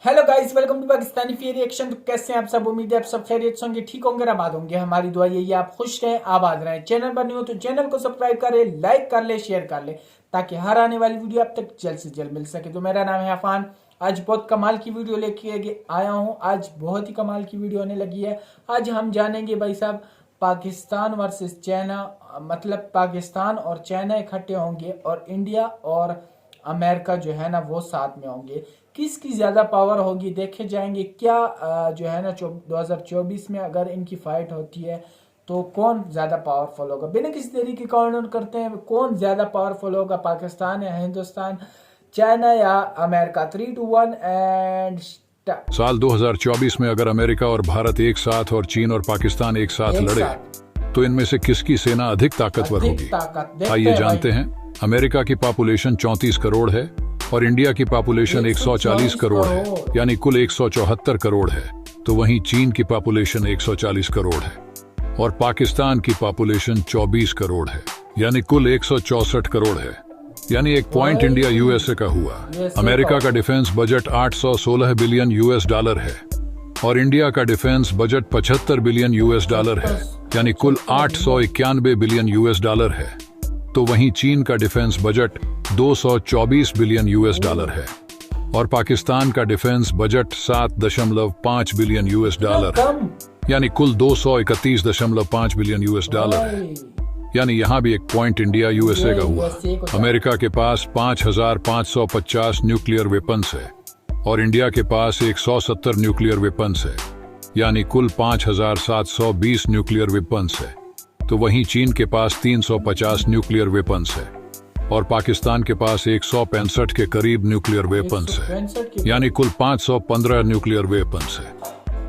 Hello guys, welcome to Pakistani fear reaction. तो कैसे हैं आप सब? उम्मीद है आप सब खैरियत से होंगे, ठीक होंगे, आबाद होंगे। हमारी दुआ यही है आप खुश रहें, आबाद रहें। चैनल पर नहीं हो तो चैनल को सब्सक्राइब करें, लाइक कर ले, शेयर कर ले, ताकि हर आने वाली वीडियो आप तक जल्द से जल्द मिल सके। तो मेरा नाम है अफान। आज बहुत कमाल की वीडियो लेके आया हूँ। आज बहुत ही कमाल की वीडियो होने लगी है। आज हम जानेंगे भाई साहब, पाकिस्तान वर्सेस चाइना, मतलब पाकिस्तान और चाइना इकट्ठे होंगे और इंडिया और अमेरिका जो है ना वो साथ में होंगे। किसकी ज़्यादा पावर होगी देखे जाएंगे। क्या जो है ना 2024 में अगर इनकी फाइट होती है तो कौन ज़्यादा पावरफुल होगा। बिना किसी तरीके का काउंट करते हैं, कौन ज़्यादा पावरफुल होगा, पाकिस्तान या हिंदुस्तान, चाइना या अमेरिका। 3, 2, 1 एंड साल 2024 में अगर अमेरिका और भारत एक साथ और चीन और पाकिस्तान एक साथ लड़े तो इनमें से किसकी सेना अधिक ताकतवर होगी। आइए जानते हैं। अमेरिका की पॉपुलेशन 34 करोड़ है और इंडिया की पॉपुलेशन 140 करोड़ है, यानी कुल 174 करोड़ है। तो वहीं चीन की पॉपुलेशन 140 करोड़ है और पाकिस्तान की पॉपुलेशन 24 करोड़ है, यानी कुल 164 करोड़ है। यानी एक पॉइंट इंडिया यूएसए का हुआ। अमेरिका का defence budget 816 billion US dollar है और इंडिया का defence budget 75 billion US dollar है, यानी कुल 891 बिलियन यूएस डॉलर है। तो वहीं चीन का defence budget 224 billion US dollar है और पाकिस्तान का defence budget 7.5 billion US dollar है, यानी कुल 231.5 बिलियन यूएस डॉलर है। यानी यहाँ भी एक पॉइंट इंडिया यूएसए का हुआ। अमेरिका के पास 5,550 न्यूक्लियर वेपन्स है और इंडिया के पास 170 न्यूक्लियर वेपन्स है, यानी कुल 5,720 न्यूक्लियर वेपन्स है। तो वहीं चीन के पास 350 न्यूक्लियर वेपन्स है और पाकिस्तान के पास 165 के करीब न्यूक्लियर वेपन्स है, यानी कुल 515 न्यूक्लियर वेपन्स है।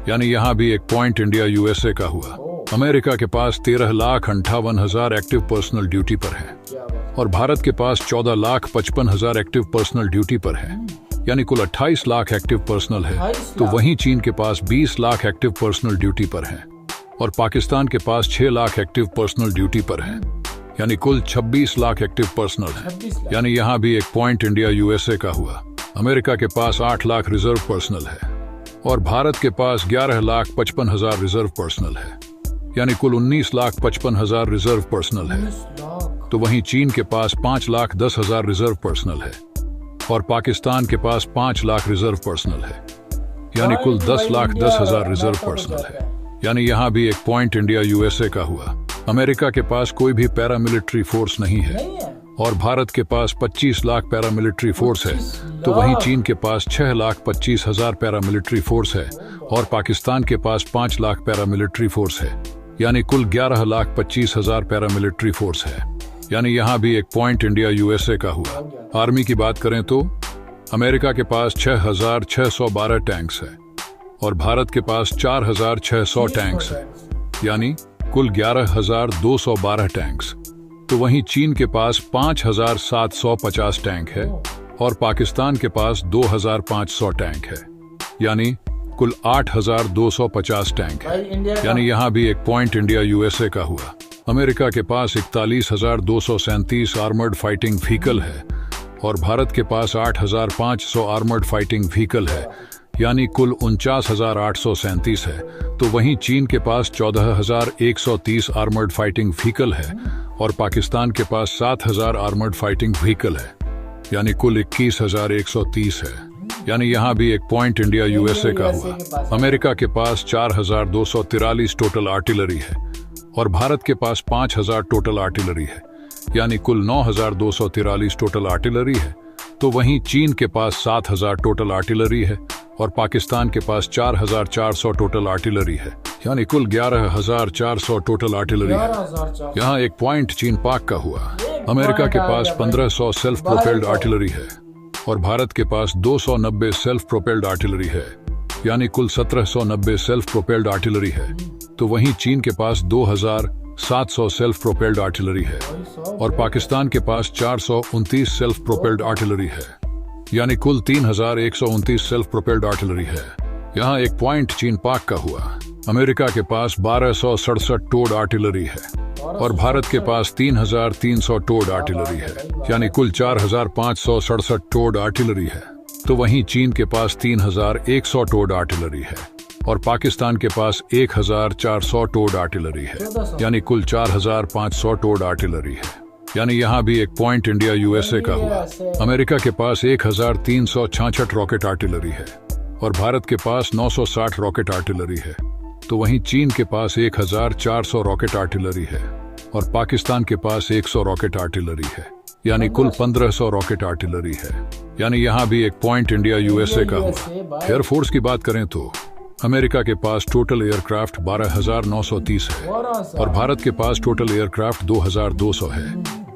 यानी यहाँ भी एक पॉइंट इंडिया यूएसए का हुआ। अमेरिका के पास 13,58,000 एक्टिव पर्सनल ड्यूटी पर है और भारत के पास 14,55,000 एक्टिव पर्सनल ड्यूटी पर है, यानी कुल 28 लाख एक्टिव पर्सनल है। तो वहीं चीन के पास 20 लाख एक्टिव पर्सनल ड्यूटी पर है और पाकिस्तान के पास 6 लाख एक्टिव पर्सनल ड्यूटी पर है, यानी कुल 26 लाख एक्टिव पर्सनल है। यानी यहाँ भी एक पॉइंट इंडिया यूएसए का हुआ। अमेरिका के पास 8 लाख रिजर्व पर्सनल है और भारत के पास 11,55,000 रिजर्व पर्सनल है, यानी कुल 19,55,000 रिजर्व पर्सनल है। तो वहीं चीन के पास 5,10,000 रिजर्व पर्सनल है और पाकिस्तान के पास 5 लाख रिजर्व पर्सनल है, यानी कुल 10,10,000 रिजर्व पर्सनल है। यानी यहाँ भी एक पॉइंट इंडिया यूएसए का हुआ। अमेरिका के पास कोई भी पैरामिलिट्री फोर्स नहीं है और भारत के पास 25 लाख पैरामिलिट्री फोर्स है। तो वहीं चीन के पास 6,25,000 पैरामिलिट्री फोर्स है और पाकिस्तान के पास 5 लाख पैरामिलिट्री फोर्स है, यानी कुल 11,25,000 पैरामिलिट्री फोर्स है। यानी यहाँ भी एक पॉइंट इंडिया यूएसए का हुआ। आर्मी की बात करें तो अमेरिका के पास 6,612 टैंक्स है और भारत के पास 4,600 टैंक्स है, यानी कुल 11,212 टैंक्स। तो वहीं चीन के पास 5,750 टैंक है और पाकिस्तान के पास 2,500 टैंक है, यानी कुल 8,250 टैंक है। यानी यहाँ भी एक पॉइंट इंडिया यूएसए का हुआ। अमेरिका के पास 41,237 आर्मर्ड फाइटिंग व्हीकल है और भारत के पास 8,500 आर्मर्ड फाइटिंग व्हीकल है, यानी कुल 49,837 है। तो वहीं चीन के पास 14,130 आर्मर्ड फाइटिंग व्हीकल है और पाकिस्तान के पास 7,000 आर्मर्ड फाइटिंग व्हीकल है, यानी कुल 21,130 है। यानी यहाँ भी एक पॉइंट इंडिया यूएसए का हुआ। अमेरिका के पास 4,243 टोटल आर्टिलरी है और भारत के पास 5,000 टोटल आर्टिलरी है, यानी कुल 9,243 टोटल आर्टिलरी है। तो वहीं चीन के पास 7,000 टोटल आर्टिलरी है और पाकिस्तान के पास 4,400 टोटल आर्टिलरी है, यानी कुल 11,400 टोटल आर्टिलरी है। यहाँ एक पॉइंट चीन पाक का हुआ। अमेरिका के पास 1,500 सेल्फ प्रोपेल्ड आर्टिलरी है और भारत के पास 290 सेल्फ प्रोपेल्ड आर्टिलरी है, यानी कुल 1,790 सेल्फ प्रोपेल्ड आर्टिलरी है। तो वहीं चीन के पास 2,700 सेल्फ प्रोपेल्ड आर्टिलरी है और पाकिस्तान के पास 429 सेल्फ प्रोपेल्ड आर्टिलरी है, यानी कुल 3,129 सेल्फ प्रोपेल्ड आर्टिलरी है। यहाँ एक पॉइंट चीन पाक का हुआ। अमेरिका के पास 1,267 टोड आर्टिलरी है और भारत के पास 3,300 टोड आर्टिलरी है, यानी कुल 4,567 टोड आर्टिलरी है। तो वहीं चीन के पास 3100 टोड आर्टिलरी है और पाकिस्तान के पास 1400 टोड आर्टिलरी है, यानी कुल 4500 टोड आर्टिलरी है। यानी यहाँ भी एक पॉइंट इंडिया यूएसए का हुआ। अमेरिका के पास 1366 रॉकेट आर्टिलरी है और भारत के पास 960 रॉकेट आर्टिलरी है। तो वहीं चीन के पास 1400 रॉकेट आर्टिलरी है और पाकिस्तान के पास 100 रॉकेट आर्टिलरी है, यानी कुल 1500 रॉकेट आर्टिलरी है। यानी यहाँ भी एक पॉइंट इंडिया यूएसए का हुआ। एयरफोर्स की बात करें तो अमेरिका के पास टोटल एयरक्राफ्ट 12,930 है और भारत के पास टोटल एयरक्राफ्ट 2,200 है,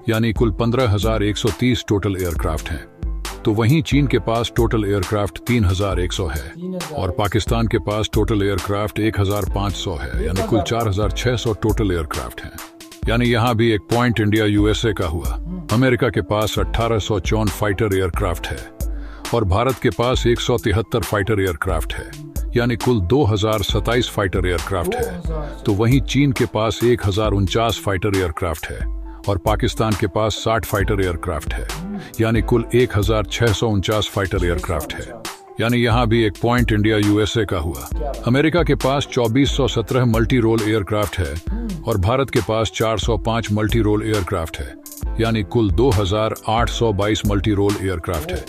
यानी कुल 15,130 टोटल एयरक्राफ्ट हैं। तो वहीं चीन के पास टोटल एयरक्राफ्ट 3,100 है और पाकिस्तान के पास टोटल एयरक्राफ्ट 1,500 है, यानी कुल 4,600 टोटल एयरक्राफ्ट हैं। यानी यहाँ भी एक पॉइंट इंडिया यूएसए का हुआ। अमेरिका के पास 1854 फाइटर एयरक्राफ्ट है और भारत के पास 173 फाइटर एयरक्राफ्ट है, यानी कुल 2027 फाइटर एयरक्राफ्ट है। तो वहीं चीन के पास 1049 फाइटर एयरक्राफ्ट है और पाकिस्तान के पास 60 फाइटर एयरक्राफ्ट है, यानी कुल 1649 फाइटर एयरक्राफ्ट है। यानी यहाँ भी एक पॉइंट इंडिया यूएसए का हुआ। अमेरिका के पास 2417 मल्टी रोल एयरक्राफ्ट है और भारत के पास 405 मल्टी रोल एयरक्राफ्ट है, यानी कुल 2822 मल्टी रोल एयरक्राफ्ट है।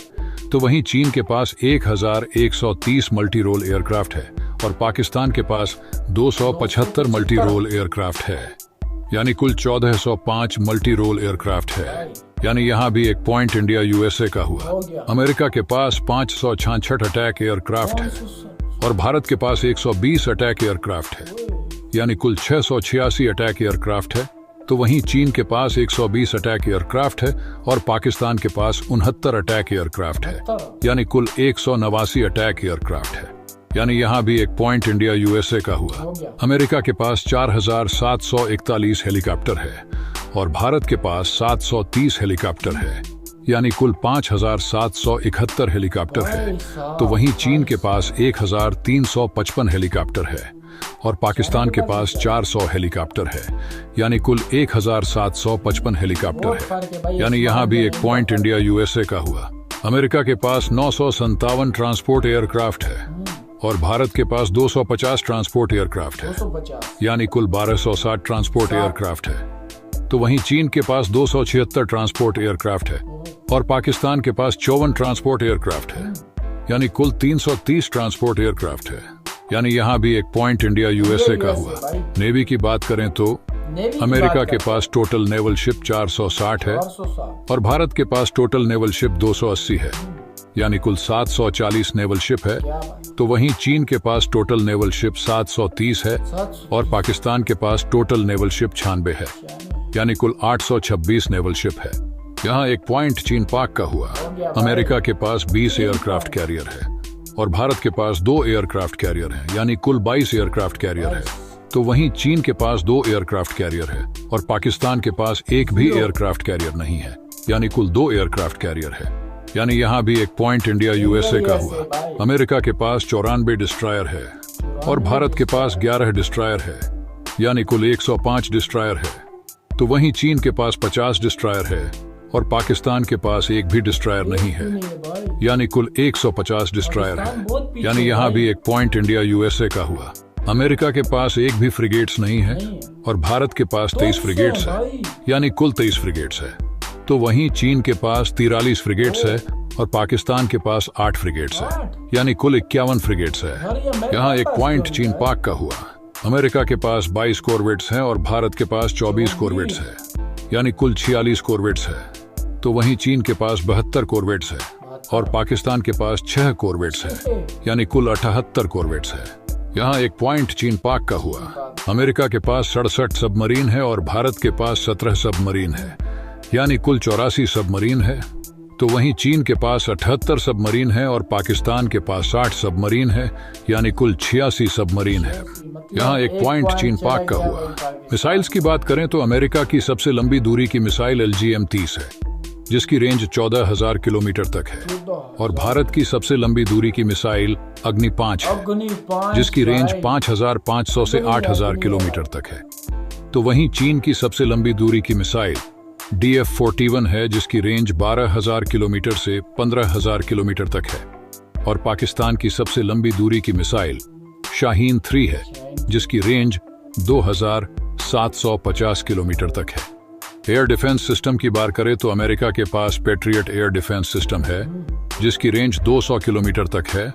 तो वहीं चीन के पास 1130 मल्टी रोल एयरक्राफ्ट है और पाकिस्तान के पास 275 मल्टी रोल एयरक्राफ्ट है, यानी कुल 1405 मल्टी रोल एयरक्राफ्ट है। यानी यहाँ भी एक पॉइंट इंडिया यूएसए का हुआ। अमेरिका के पास 566 अटैक एयरक्राफ्ट है और भारत के पास 120 अटैक एयरक्राफ्ट है, यानी कुल 686 अटैक एयरक्राफ्ट है। तो वहीं चीन के पास 120 अटैक एयरक्राफ्ट है और पाकिस्तान के पास 69 अटैक एयरक्राफ्ट है, यानी कुल 189 अटैक एयरक्राफ्ट है। यानी यहाँ भी एक पॉइंट इंडिया यूएसए का हुआ। अमेरिका के पास 4741 हेलीकॉप्टर है और भारत के पास 730 हेलीकॉप्टर है, यानी कुल 5771 हेलीकॉप्टर है। तो वहीं चीन के पास 1355 हेलीकॉप्टर है और पाकिस्तान के पास 400 हेलीकॉप्टर है, यानी कुल 1755 हेलीकॉप्टर है। यानी यहाँ भी एक पॉइंट इंडिया यूएसए का हुआ। अमेरिका के पास 957 ट्रांसपोर्ट एयरक्राफ्ट है और भारत के पास 250 ट्रांसपोर्ट एयरक्राफ्ट है, यानी कुल 1260 ट्रांसपोर्ट एयरक्राफ्ट है। तो वहीं चीन के पास 276 ट्रांसपोर्ट एयरक्राफ्ट है और पाकिस्तान के पास 54 ट्रांसपोर्ट एयरक्राफ्ट है, यानी कुल 330 ट्रांसपोर्ट एयरक्राफ्ट है। यानी यहाँ भी एक पॉइंट इंडिया यूएसए का हुआ। नेवी की बात करें तो अमेरिका के पास टोटल नेवल शिप 460 है और भारत के पास टोटल नेवल शिप 280 है, यानी कुल 740 नेवल शिप है। तो वहीं चीन के पास टोटल नेवल शिप 730 है और पाकिस्तान के पास टोटल नेवल शिप 96 है, यानी कुल 826 नेवल शिप है। यहाँ एक पॉइंट चीन पाक का हुआ। अमेरिका के पास 20 एयरक्राफ्ट कैरियर है और भारत के पास 2 एयरक्राफ्ट कैरियर है, यानी कुल 22 एयरक्राफ्ट कैरियर है। तो वहीं चीन के पास 2 एयरक्राफ्ट कैरियर है और पाकिस्तान के पास एक भी एयरक्राफ्ट कैरियर नहीं है, यानी कुल 2 एयरक्राफ्ट कैरियर है। यानी यहाँ भी एक पॉइंट इंडिया यूएसए का हुआ। अमेरिका के पास 94 डिस्ट्रॉयर है और भारत के पास 11 डिस्ट्रॉयर है, यानी कुल 105 डिस्ट्रॉयर है। तो वहीं चीन के पास 50 डिस्ट्रॉयर है और पाकिस्तान के पास एक भी डिस्ट्रॉयर नहीं है, यानी कुल 150 डिस्ट्रॉयर है। यानी यहाँ भी एक पॉइंट इंडिया यूएसए का हुआ। अमेरिका के पास एक भी फ्रिगेट्स नहीं है और भारत के पास 23 फ्रिगेट्स है, यानी कुल 23 फ्रिगेट्स है। तो वहीं चीन के पास 43 फ्रिगेट्स है और पाकिस्तान के पास 8 फ्रिगेट्स है, यानी कुल 51 फ्रिगेट्स है। यहाँ एक पॉइंट चीन पाक का हुआ। अमेरिका के पास 22 कॉर्वेट्स हैं और भारत के पास 24 कॉर्वेट्स है, यानी कुल 46 कॉर्वेट्स है। तो वहीं चीन के पास 72 कॉर्वेट्स है और पाकिस्तान के पास 6 कॉर्वेट्स है, यानी कुल 78 कॉर्वेट्स है। यहाँ एक पॉइंट चीन पाक का हुआ। अमेरिका के पास 67 सबमरीन है और भारत के पास 17 सबमरीन है, यानी कुल 84 सबमरीन है। तो वहीं चीन के पास 78 सबमरीन है और पाकिस्तान के पास 60 सबमरीन है, यानी कुल 86 सबमरीन है। यहाँ एक पॉइंट चीन पाक का हुआ। मिसाइल्स की बात करें तो अमेरिका की सबसे लंबी दूरी की मिसाइल LGM-30 है, जिसकी रेंज 14,000 किलोमीटर तक है और भारत की सबसे लंबी दूरी की मिसाइल अग्नि 5 है, जिसकी रेंज 5,500 से 8,000 किलोमीटर तक है। तो वहीं चीन की सबसे लंबी दूरी की मिसाइल DF-41 है, जिसकी रेंज 12,000 किलोमीटर से 15,000 किलोमीटर तक है। और पाकिस्तान की सबसे लंबी दूरी की मिसाइल शाहीन 3 है, जिसकी रेंज 2750 किलोमीटर तक है। एयर डिफेंस सिस्टम की बात करें तो अमेरिका के पास पैट्रियट एयर डिफेंस सिस्टम है, जिसकी रेंज 200 किलोमीटर तक है,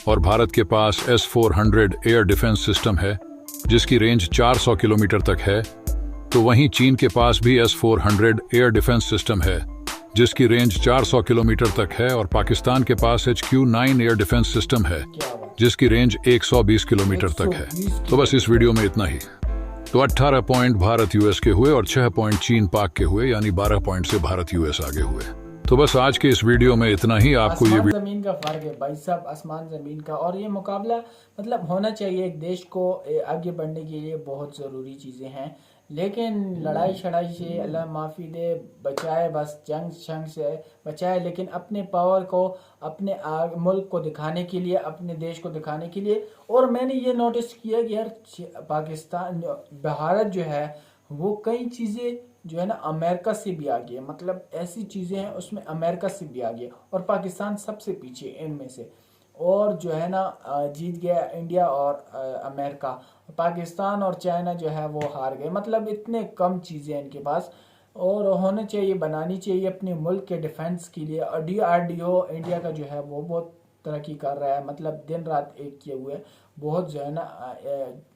और भारत के पास S-400 एयर डिफेंस सिस्टम है, जिसकी रेंज 400 किलोमीटर तक है। तो वहीं चीन के पास भी S-400 एयर डिफेंस सिस्टम है, जिसकी रेंज 400 किलोमीटर तक है, और पाकिस्तान के पास HQ-9 एयर डिफेंस सिस्टम है, जिसकी रेंज 120 किलोमीटर तक है। तो बस इस वीडियो में इतना ही। तो 18 पॉइंट भारत यूएस के हुए और 6 पॉइंट चीन पाक के हुए, यानी 12 पॉइंट से भारत यूएस आगे हुए। तो बस आज के इस वीडियो में इतना ही। आपको ये जमीन का फर्क है भाई साहब, आसमान जमीन का। और ये मुकाबला मतलब होना चाहिए, एक देश को आगे बढ़ने के लिए बहुत ज़रूरी चीज़ें हैं, लेकिन लड़ाई शड़ाई से अल्लाह माफ़ी दे बचाए, बस जंग शंग से बचाए, लेकिन अपने पावर को अपने मुल्क को दिखाने के लिए, अपने देश को दिखाने के लिए। और मैंने ये नोटिस किया कि यार पाकिस्तान भारत जो है वो कई चीज़ें जो है ना अमेरिका से भी आगे है, मतलब ऐसी चीज़ें हैं उसमें अमेरिका से भी आगे, और पाकिस्तान सबसे पीछे इनमें से। और जो है ना जीत गया इंडिया और अमेरिका, पाकिस्तान और चाइना जो है वो हार गए। मतलब इतने कम चीज़ें हैं इनके पास, और होने चाहिए, बनानी चाहिए अपने मुल्क के डिफेंस के लिए। और DRDO इंडिया का जो है वो बहुत तरक्की कर रहा है, मतलब दिन रात एक किए हुए बहुत जो है ना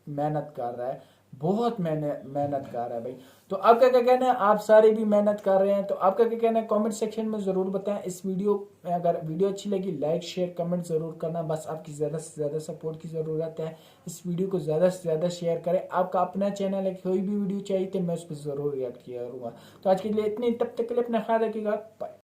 मेहनत कर रहा है, बहुत मेहनत कर रहा है भाई। तो आपका क्या कहना है? आप सारे भी मेहनत कर रहे हैं, तो आपका क्या कहना है कमेंट सेक्शन में ज़रूर बताएं। इस वीडियो में अगर वीडियो अच्छी लगी लाइक शेयर कमेंट ज़रूर करना, बस आपकी ज़्यादा से ज़्यादा सपोर्ट की ज़रूरत है। इस वीडियो को ज़्यादा से ज़्यादा शेयर करें। आपका अपना चैनल है, कोई भी वीडियो चाहिए तो मैं उस पर ज़रूर रिएक्ट किया करूँगा। तो आज के लिए इतनी, तब तक के लिए अपना ख्याल रखिएगा, बाय।